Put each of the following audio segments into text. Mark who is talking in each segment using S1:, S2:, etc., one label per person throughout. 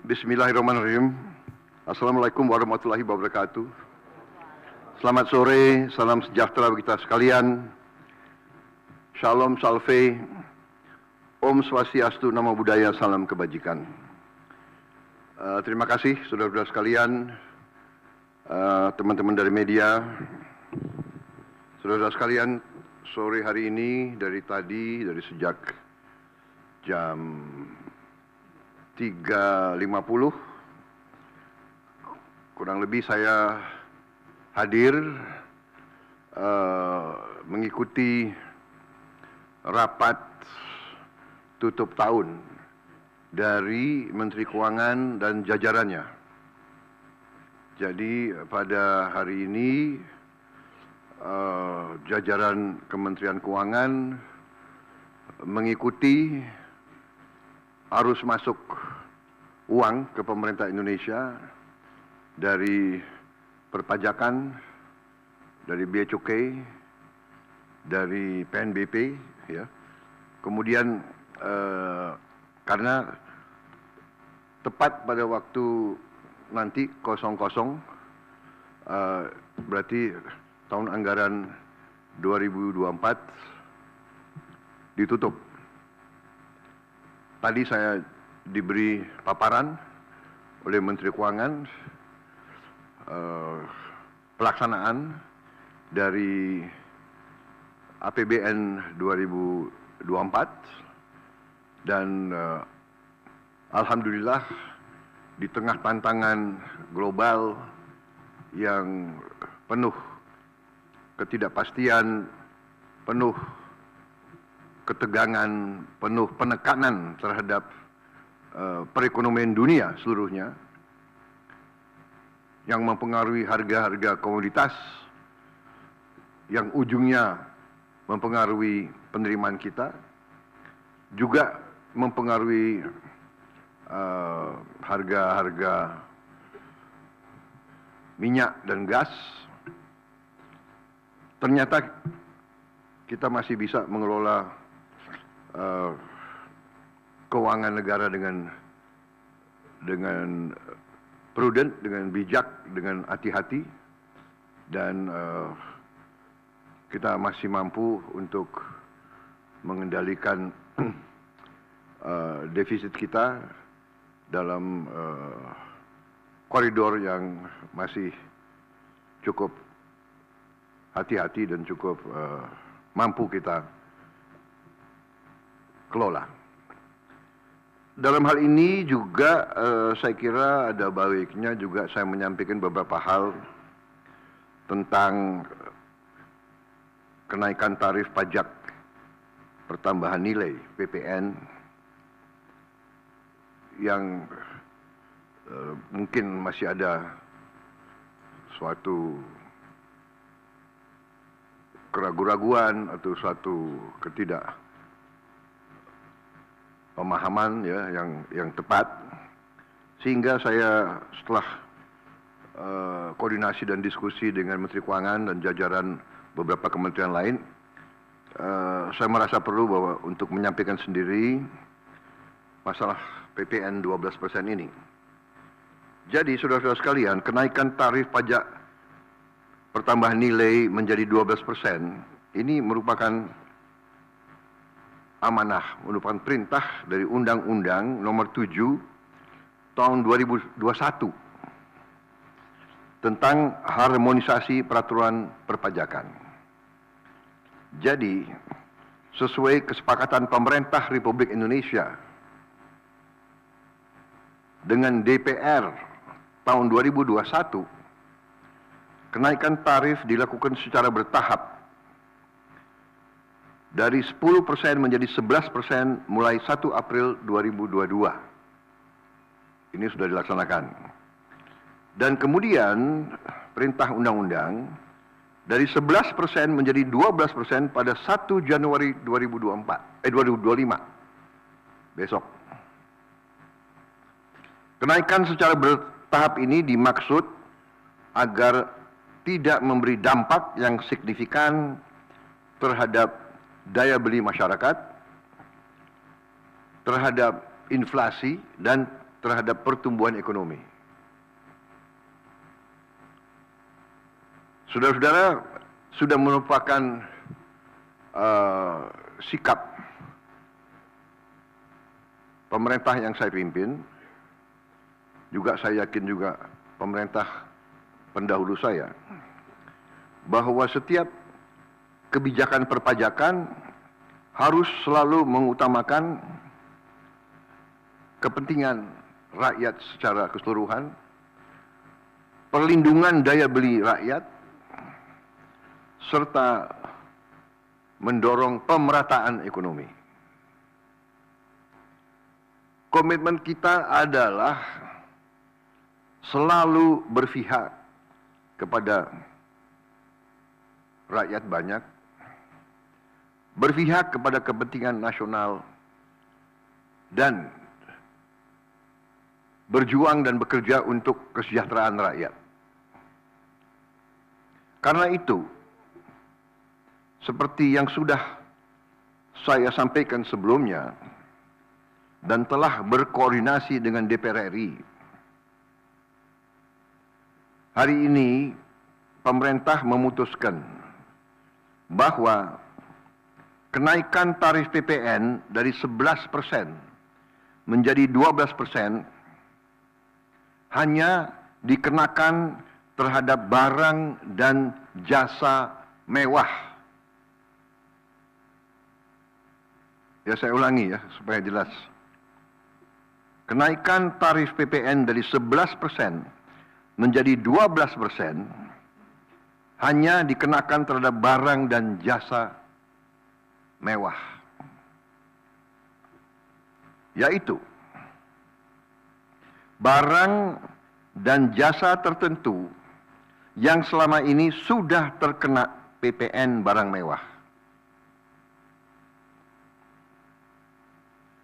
S1: Bismillahirrahmanirrahim. Assalamualaikum warahmatullahi wabarakatuh. Selamat sore, salam sejahtera bagi kita sekalian. Shalom Salve, Om Swastiastu, Namo Buddhaya, salam kebajikan. Terima kasih saudara-saudara sekalian, teman-teman dari media, saudara-saudara sekalian. Sore hari ini dari sejak jam 3.50 kurang lebih saya hadir mengikuti rapat tutup tahun dari Menteri Keuangan dan jajarannya. Jadi pada hari ini jajaran Kementerian Keuangan mengikuti arus masuk uang ke pemerintah Indonesia dari perpajakan, dari bea cukai, dari PNBP, ya. Kemudian karena tepat pada waktu nanti 00, berarti tahun anggaran 2024 ditutup. Tadi saya diberi paparan oleh Menteri Keuangan pelaksanaan dari APBN 2024 dan alhamdulillah di tengah tantangan global yang penuh ketidakpastian, penuh ketegangan, penuh penekanan terhadap perekonomian dunia seluruhnya yang mempengaruhi harga-harga komoditas, yang ujungnya mempengaruhi penerimaan kita, juga mempengaruhi harga-harga minyak dan gas. Ternyata kita masih bisa mengelola keuangan negara dengan prudent, dengan bijak, dengan hati-hati, dan kita masih mampu untuk mengendalikan defisit kita dalam koridor yang masih cukup hati-hati dan cukup mampu kita kelola. Dalam hal ini juga saya kira ada baiknya juga saya menyampaikan beberapa hal tentang kenaikan tarif pajak pertambahan nilai PPN yang mungkin masih ada suatu keraguan-raguan atau suatu pemahaman, ya, yang tepat, sehingga saya setelah koordinasi dan diskusi dengan Menteri Keuangan dan jajaran beberapa kementerian lain, saya merasa perlu bahwa untuk menyampaikan sendiri masalah PPN 12% ini. Jadi saudara-saudara sekalian, kenaikan tarif pajak pertambahan nilai menjadi 12% ini merupakan amanah, merupakan perintah dari Undang-Undang Nomor 7 Tahun 2021 tentang harmonisasi peraturan perpajakan. Jadi, sesuai kesepakatan pemerintah Republik Indonesia dengan DPR tahun 2021, kenaikan tarif dilakukan secara bertahap dari 10% menjadi 11% mulai 1 April 2022. Ini sudah dilaksanakan. Dan kemudian perintah undang-undang dari 11% menjadi 12% pada 1 Januari 2025. Besok. Kenaikan secara bertahap ini dimaksud agar tidak memberi dampak yang signifikan terhadap daya beli masyarakat, terhadap inflasi, dan terhadap pertumbuhan ekonomi. Saudara-saudara, sudah merupakan sikap pemerintah yang saya pimpin, juga saya yakin juga pemerintah pendahulu saya, bahwa setiap kebijakan perpajakan harus selalu mengutamakan kepentingan rakyat secara keseluruhan, perlindungan daya beli rakyat, serta mendorong pemerataan ekonomi. Komitmen kita adalah selalu berpihak kepada rakyat banyak, berpihak kepada kepentingan nasional, dan berjuang dan bekerja untuk kesejahteraan rakyat. Karena itu, seperti yang sudah saya sampaikan sebelumnya dan telah berkoordinasi dengan DPR RI, hari ini pemerintah memutuskan bahwa kenaikan tarif PPN dari 11% menjadi 12% hanya dikenakan terhadap barang dan jasa mewah. Ya, saya ulangi ya supaya jelas. Kenaikan tarif PPN dari 11% menjadi 12% hanya dikenakan terhadap barang dan jasa mewah. Yaitu barang dan jasa tertentu yang selama ini sudah terkena PPN barang mewah,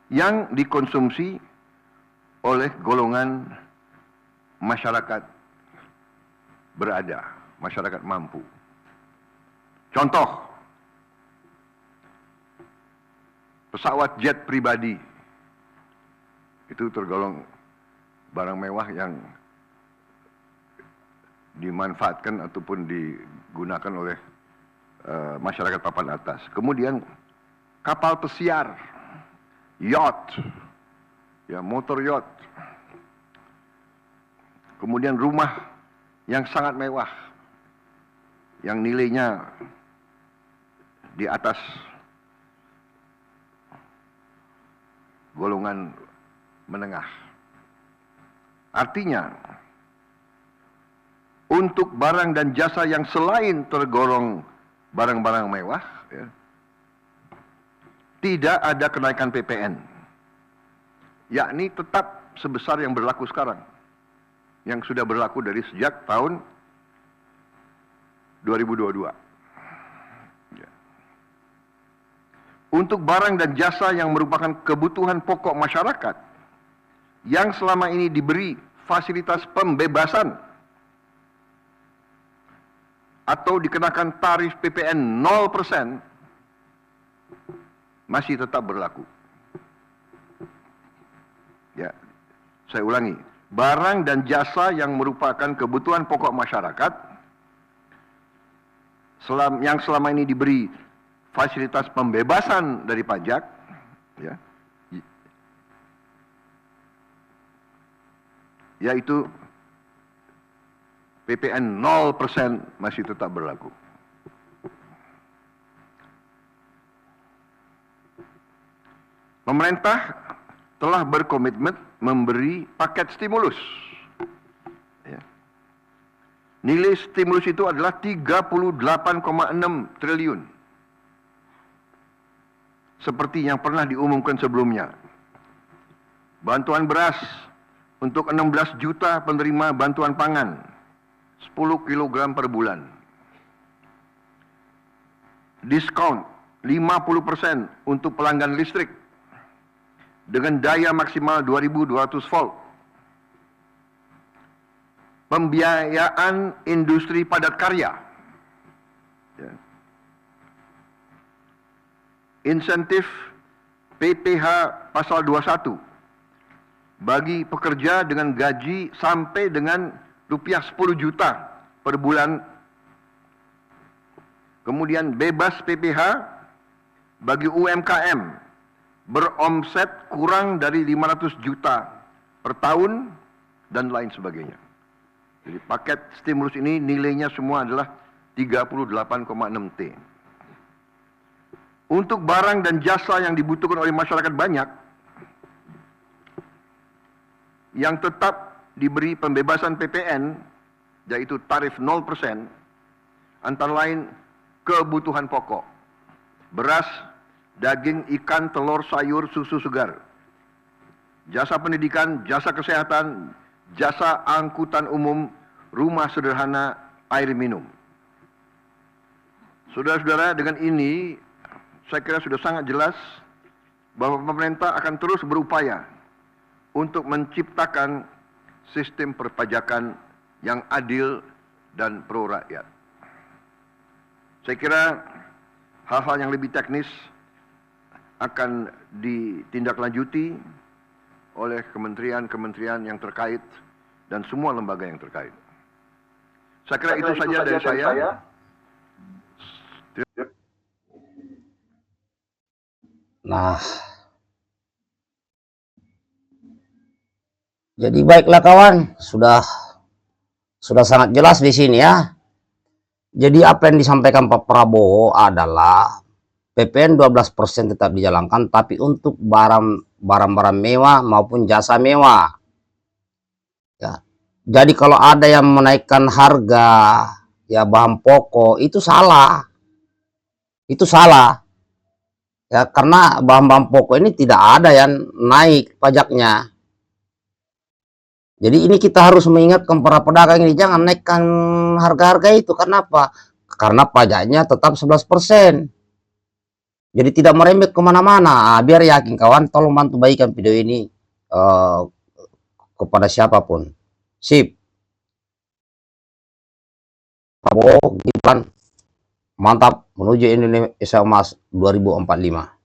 S1: yang dikonsumsi oleh golongan masyarakat berada, masyarakat mampu. Contoh, pesawat jet pribadi itu tergolong barang mewah yang dimanfaatkan ataupun digunakan oleh masyarakat papan atas. Kemudian kapal pesiar, yacht, ya, motor yacht. Kemudian rumah yang sangat mewah, yang nilainya di atas golongan menengah. Artinya, untuk barang dan jasa yang selain tergolong barang-barang mewah, ya, tidak ada kenaikan PPN, yakni tetap sebesar yang berlaku sekarang, yang sudah berlaku dari sejak tahun 2022. Ya. Untuk barang dan jasa yang merupakan kebutuhan pokok masyarakat, yang selama ini diberi fasilitas pembebasan atau dikenakan tarif PPN 0%, masih tetap berlaku. Ya, saya ulangi, barang dan jasa yang merupakan kebutuhan pokok masyarakat, yang selama ini diberi fasilitas pembebasan dari pajak, ya, yaitu PPN 0% masih tetap berlaku. Pemerintah telah berkomitmen memberi paket stimulus. Ya. Nilai stimulus itu adalah 38,6 triliun. Seperti yang pernah diumumkan sebelumnya. Bantuan beras untuk 16 juta penerima bantuan pangan, 10 kg per bulan. Diskon 50% untuk pelanggan listrik dengan daya maksimal 2.200 volt. Pembiayaan industri padat karya. Ya. Insentif PPH pasal 21 bagi pekerja dengan gaji sampai dengan rupiah 10 juta per bulan. Kemudian bebas PPh bagi UMKM beromset kurang dari 500 juta per tahun dan lain sebagainya. Jadi paket stimulus ini nilainya semua adalah 38,6 T. Untuk barang dan jasa yang dibutuhkan oleh masyarakat banyak, yang tetap diberi pembebasan PPN, yaitu tarif 0%, antara lain kebutuhan pokok, beras, daging, ikan, telur, sayur, susu segar, jasa pendidikan, jasa kesehatan, jasa angkutan umum, rumah sederhana, air minum. Saudara-saudara, dengan ini saya kira sudah sangat jelas bahwa pemerintah akan terus berupaya untuk menciptakan sistem perpajakan yang adil dan pro rakyat. Saya kira hal-hal yang lebih teknis akan ditindaklanjuti oleh kementerian-kementerian yang terkait dan semua lembaga yang terkait. Saya kira itu saja dari saya.
S2: Nah, jadi baiklah kawan, sudah sangat jelas di sini ya. Jadi apa yang disampaikan Pak Prabowo adalah PPN 12% tetap dijalankan, tapi untuk barang-barang mewah maupun jasa mewah. Ya. Jadi kalau ada yang menaikkan harga ya bahan pokok, itu salah. Itu salah. Ya, karena bahan-bahan pokok ini tidak ada yang naik pajaknya. Jadi ini kita harus mengingatkan para pedagang ini, jangan naikkan harga-harga itu. Kenapa? Karena pajaknya tetap 11%. Jadi tidak merembet kemana-mana. Biar yakin kawan, tolong bantu bagikan video ini kepada siapapun. Sip. Prabowo, Gibran, mantap menuju Indonesia Emas 2045.